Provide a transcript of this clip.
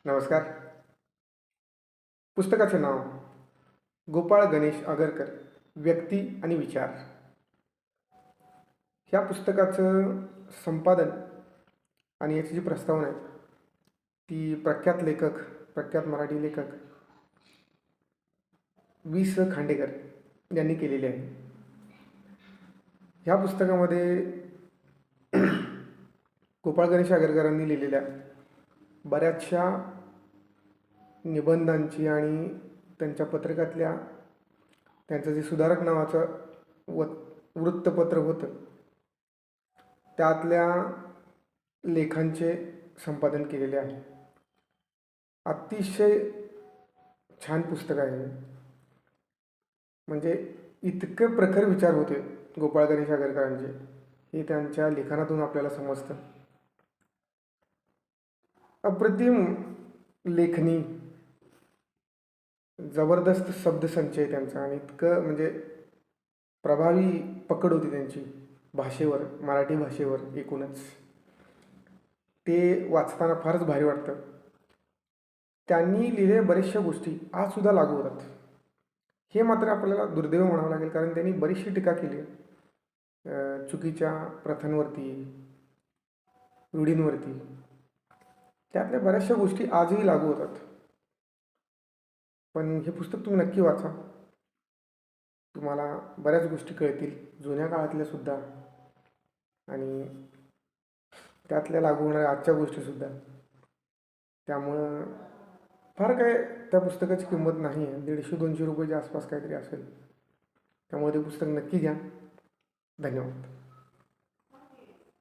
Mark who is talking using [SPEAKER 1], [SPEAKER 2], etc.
[SPEAKER 1] नमस्कार. पुस्तकाचे नाव गोपाळ गणेश आगरकर, व्यक्ती आणि विचार. ह्या पुस्तकाचं संपादन आणि याची जी प्रस्तावना आहे ती प्रख्यात मराठी लेखक वि. खांडेकर यांनी केलेली आहे. ह्या पुस्तकामध्ये गोपाळ गणेश आगरकरांनी लिहिलेल्या बऱ्याचशा निबंधांची आणि त्यांच्या पत्रकातल्या त्यांचं जे सुधारक नावाचं वृत्तपत्र होतं त्यातल्या लेखांचे संपादन केलेले आहे. अतिशय छान पुस्तक आहे. म्हणजे इतके प्रखर विचार होते गोपाळ गणेश आगरकरांचे हे त्यांच्या लेखनातून आपल्याला समजतं. अप्रतिम लेखनी, जबरदस्त शब्दसंचय त्यांचा आणि इतकं म्हणजे प्रभावी पकड होती त्यांची भाषेवर, मराठी भाषेवर. एकूणच ते वाचताना फारच भारी वाटतं. त्यांनी लिहिलेल्या बऱ्याचशा गोष्टी आजसुद्धा लागू होतात. हे मात्र आपल्याला दुर्दैव म्हणावं लागेल, कारण त्यांनी बरीचशी टीका केली चुकीच्या प्रथांवरती, रूढींवरती. त्यातल्या बऱ्याचशा गोष्टी आजही लागू होतात. पण हे पुस्तक तुम्ही नक्की वाचा. तुम्हाला बऱ्याच गोष्टी कळतील, जुन्या काळातल्या सुद्धा आणि त्यातल्या लागू होणाऱ्या आजच्या गोष्टीसुद्धा. त्यामुळं फार काय त्या पुस्तकाची किंमत नाही आहे. 150-200 रुपयाच्या आसपास काहीतरी असेल. त्यामुळे ते पुस्तक नक्की घ्या. धन्यवाद.